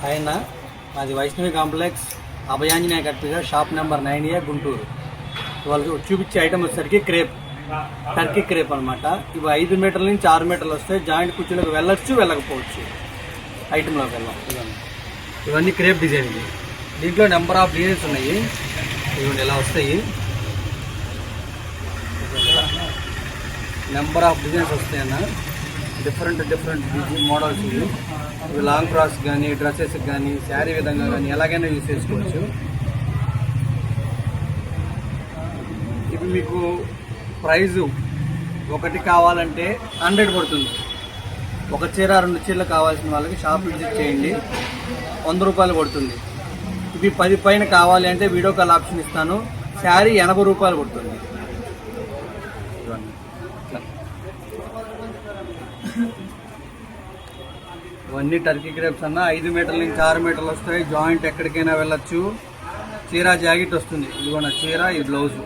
ఆయన మాది వైష్ణవి కాంప్లెక్స్ అభయాంజనేయ కట్టిగా షాప్ నెంబర్ 9A గుంటూరు. వాళ్ళు చూపించే ఐటమ్ వచ్చేసరికి క్రేప్, టర్కీ క్రేప్ అనమాట. ఇవి 5 మీటర్ల నుంచి 6 మీటర్లు వస్తాయి. జాయింట్ కుర్చీలోకి వెళ్ళొచ్చు, వెళ్ళకపోవచ్చు. ఐటెంలోకి వెళ్ళాం. ఇవన్నీ క్రేప్ డిజైన్. దీంట్లో నెంబర్ ఆఫ్ డిజైన్స్ ఉన్నాయి. ఇవన్నీ ఇలా వస్తాయి. నెంబర్ ఆఫ్ డిజైన్స్ వస్తాయన్న. డిఫరెంట్ మోడల్స్ ఇవి. లాంగ్ ఫ్రాక్స్ కానీ, డ్రెస్సెస్ కానీ, శారీ విధంగా కానీ ఎలాగైనా యూజ్ చేసుకోవచ్చు. ఇవి మీకు ప్రైజు ఒకటి కావాలంటే 100 పడుతుంది. ఒక చీర 2 చీరలు కావాల్సిన వాళ్ళకి షాప్ విజిట్ చేయండి, 100 రూపాయలు పడుతుంది. ఇవి 10 పైన కావాలి అంటే వీడియో కాల్ ఆప్షన్ ఇస్తాను. శారీ 80 రూపాయలు పడుతుంది. ఇవన్నీ టర్కీ క్రేప్స్ అన్న. 5 మీటర్ల నుంచి 6 మీటర్లు వస్తాయి. జాయింట్ ఎక్కడికైనా వెళ్ళొచ్చు. చీర జాకెట్ వస్తుంది. ఇదిగోండి చీర, ఇది బ్లౌజు.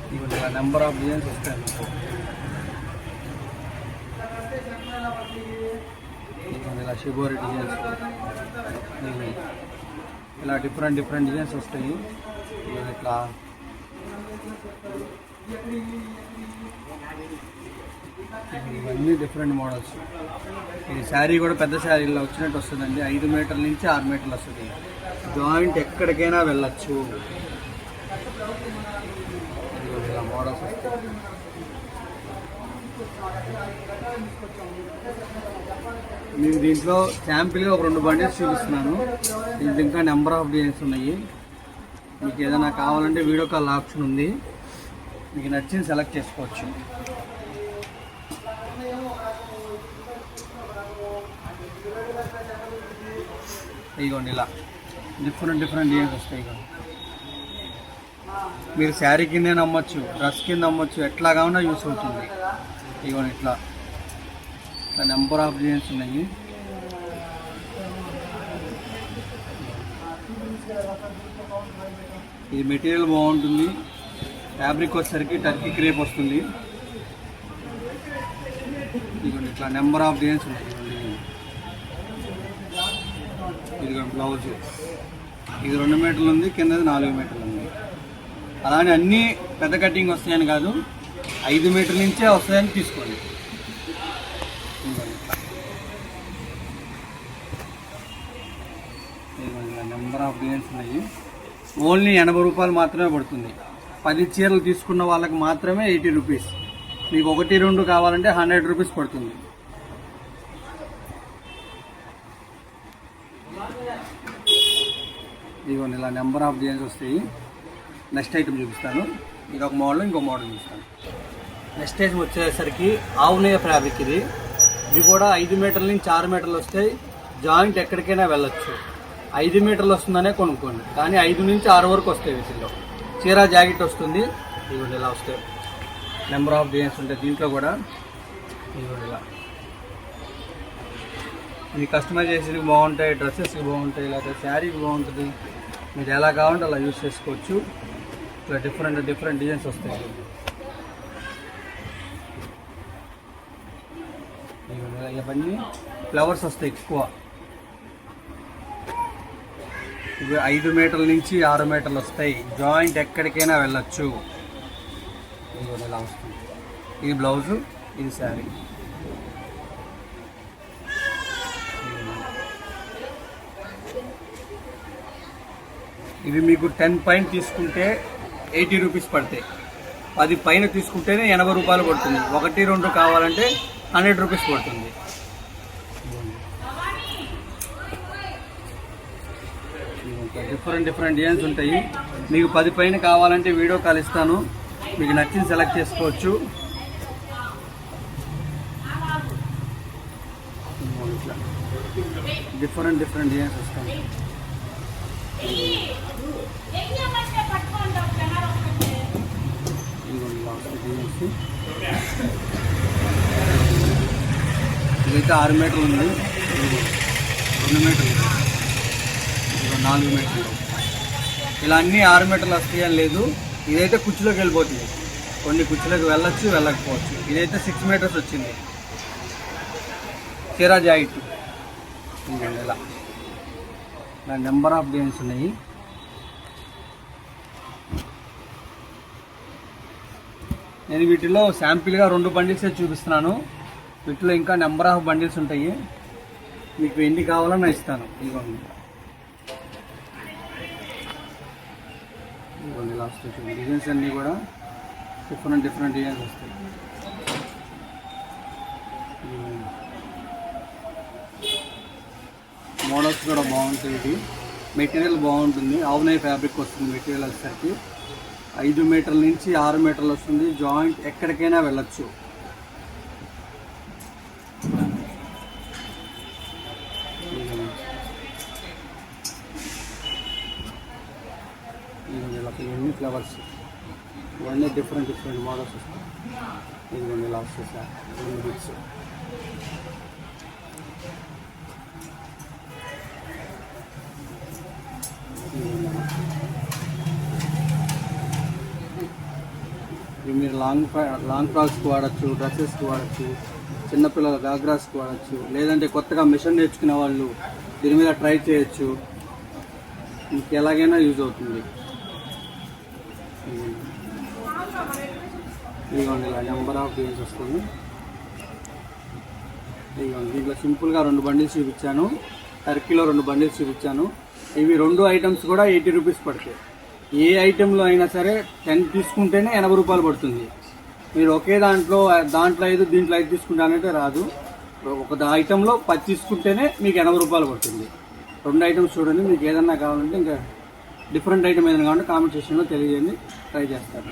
ఇదిగోండి ఇలా నెంబర్ ఆఫ్ డిజైన్స్ వస్తాయి. ఇదిగోండి ఇలా షిబోరి డిజైన్స్, ఇలా డిఫరెంట్ డిజైన్స్ వస్తాయి. ఇట్లా ఇవన్నీ డిఫరెంట్ మోడల్స్. ఈ శారీ కూడా పెద్ద శారీలో వచ్చినట్టు వస్తుందండి. 5 మీటర్ల నుంచి 6 మీటర్లు వస్తుంది. జాయింట్ ఎక్కడికైనా వెళ్ళచ్చు. ఇలా మోడల్స్ వస్తాయి. మీకు దీంట్లో శాంపిల్గా ఒక 2 బండిల్స్ చూపిస్తున్నాను. దీంట్లో ఇంకా నెంబర్ ఆఫ్ డిజైన్స్ ఉన్నాయి. మీకు ఏదైనా కావాలంటే వీడియో కాల్ ఆప్షన్ ఉంది. మీకు నచ్చింది సెలెక్ట్ చేసుకోవచ్చు. ఇదిగోండి ఇలా డిఫరెంట్ డిజైన్స్ వస్తాయి. ఇక మీరు శారీ కింద అమ్మచ్చు, డ్రెస్ కింద అమ్మచ్చు, ఎట్లా కావాలన్నా యూస్ అవుతుంది. ఇదిగోండి ఇట్లా నెంబర్ ఆఫ్ డిజైన్స్ ఉన్నాయి. ఇది మెటీరియల్ బాగుంటుంది. ఫ్యాబ్రిక్ వచ్చేసరికి టర్కీ క్రేప్ వస్తుంది. ఇదిగోండి ఇట్లా నెంబర్ ఆఫ్ డిజైన్స్ ఉన్నాయి. ఇదిగోండి బ్లౌజ్, ఇది 2 మీటర్లు ఉంది, కిందది 4 మీటర్లు ఉంది. అలానే అన్నీ పెద్ద కటింగ్ వస్తాయని కాదు, 5 మీటర్ల నుంచే వస్తాయని తీసుకోండి. నెంబర్ ఆఫ్ డిజైన్స్ ఉన్నాయి. ఓన్లీ 80 రూపాయలు మాత్రమే పడుతుంది. 10 చీరలు తీసుకున్న వాళ్ళకి మాత్రమే 80 రూపీస్. మీకు 1, 2 కావాలంటే 100 రూపీస్ పడుతుంది. ఇదిగోండి ఇలా నెంబర్ ఆఫ్ డిజైన్స్ వస్తాయి. నెక్స్ట్ ఐటమ్ చూపిస్తాను. ఇది ఒక మోడల్, ఇంకో మోడల్ చూపిస్తాను. నెక్స్ట్ ఐటమ్ వచ్చేసరికి ఆవునేయ ఫ్యాబ్రిక్. ఇది కూడా 5 మీటర్ల నుంచి 6 మీటర్లు వస్తాయి. జాయింట్ ఎక్కడికైనా వెళ్ళొచ్చు. 5 మీటర్లు వస్తుందనే కొనుక్కోండి, కానీ 5 నుంచి 6 వరకు వస్తాయి. వీటిల్లో చీర జాకెట్ వస్తుంది. ఇదిగోండి ఇలా వస్తాయి. నెంబర్ ఆఫ్ డిజైన్స్ ఉంటాయి దీంట్లో కూడా. ఇదిగోండి ఇలా ఇది కస్టమైజేషన్కి బాగుంటాయి, డ్రెస్సెస్కి బాగుంటాయి, లేకపోతే శారీకి బాగుంటుంది. మీరు ఎలా కావాలంటే అలా యూజ్ చేసుకోవచ్చు. ఇలా డిఫరెంట్ డిజైన్స్ వస్తాయి. ఇవన్నీ ఫ్లవర్స్ వస్తాయి ఎక్కువ. ఇవి 5 మీటర్ల నుంచి 6 మీటర్లు వస్తాయి. జాయింట్ ఎక్కడికైనా వెళ్ళచ్చు. ఇది ఇలా వస్తుంది. ఇది బ్లౌజు, ఇది శారీ. ఇవి మీకు 10 పైన తీసుకుంటే 80 రూపీస్ పడతాయి. 10 పైన తీసుకుంటేనే 80 రూపాయలు పడుతుంది. 1, 2 కావాలంటే 100 రూపీస్ పడుతుంది. డిఫరెంట్ డిజైన్స్ ఉంటాయి. మీకు 10 పైన కావాలంటే వీడియో కాల్ ఇస్తాను. మీకు నచ్చింది సెలెక్ట్ చేసుకోవచ్చు. డిఫరెంట్ డిజైన్స్ వస్తాయి. ఇదైతే 6 మీటర్లు ఉంది, 2 మీటర్లు, 4 మీటర్లు. ఇలా అన్నీ 6 మీటర్లు వస్తాయని లేదు. ఇదైతే కుర్చీలోకి వెళ్ళిపోతుంది. కొన్ని కుర్చీలోకి వెళ్ళొచ్చు, వెళ్ళకపోవచ్చు. ఇదైతే 6 మీటర్స్ వచ్చింది. చీరా జాకెట్ ఇంకొండి ఇలా నెంబర్ ఆఫ్ డిజైన్స్ ఉన్నాయి. నేను వీటిలో శాంపిల్గా 2 బండిల్స్ చూపిస్తున్నాను. వీటిలో ఇంకా నెంబర్ ఆఫ్ బండిల్స్ ఉంటాయి. మీకు ఎన్ని కావాలన్నా ఇస్తాను. ఇదిగోండి లాస్ట్ డిజైన్స్ అన్నీ కూడా డిఫరెంట్ డిజైన్స్ వస్తాయి. మోడల్స్ కూడా బాగుంటాయి. ఇది మెటీరియల్ బాగుంటుంది. ఆవునై ఫ్యాబ్రిక్ వస్తుంది. మెటీరియల్ వచ్చేసరికి 5 మీటర్ల నుంచి 6 మీటర్లు వస్తుంది. జాయింట్ ఎక్కడికైనా వెళ్ళొచ్చు. ఇవన్నీ ఫ్లవర్స్, ఇవన్నీ డిఫరెంట్ మోడల్స్ వస్తాయి. ఇదిగోండి ఇలా వచ్చేసా 2 బిట్స్. ఇవి మీరు లాంగ్ ఫ్రాక్స్కి వాడచ్చు, డ్రెస్సెస్కి వాడచ్చు, చిన్నపిల్లల గాగ్రాస్కి వాడచ్చు, లేదంటే కొత్తగా మిషన్ నేర్చుకునే వాళ్ళు దీని మీద ట్రై చేయొచ్చు. మీకు ఎలాగైనా యూజ్ అవుతుంది. ఇదిగోండి ఇలా నెంబర్ ఆఫ్ డిజైన్స్ వస్తుంది. ఇదిగోండి దీంట్లో సింపుల్గా 2 బండిల్స్ చూపించాను. టర్కీలో 2 బండిల్స్ చూపించాను. ఇవి 2 ఐటమ్స్ కూడా 80 రూపీస్ పడతాయి. ఏ ఐటెంలో అయినా సరే 10 తీసుకుంటేనే 80 రూపాయలు పడుతుంది. మీరు ఒకే దాంట్లో 5 దీంట్లో 5 తీసుకుంటానంటే రాదు. ఒక ఐటెంలో 10 తీసుకుంటేనే మీకు 80 రూపాయలు పడుతుంది. 2 ఐటమ్స్ చూడండి. మీకు ఏదన్నా కావాలంటే ఇంకా డిఫరెంట్ ఐటమ్ ఏదైనా కావాలంటే కామెంట్ సెక్షన్లో తెలియజేయండి, ట్రై చేస్తాను.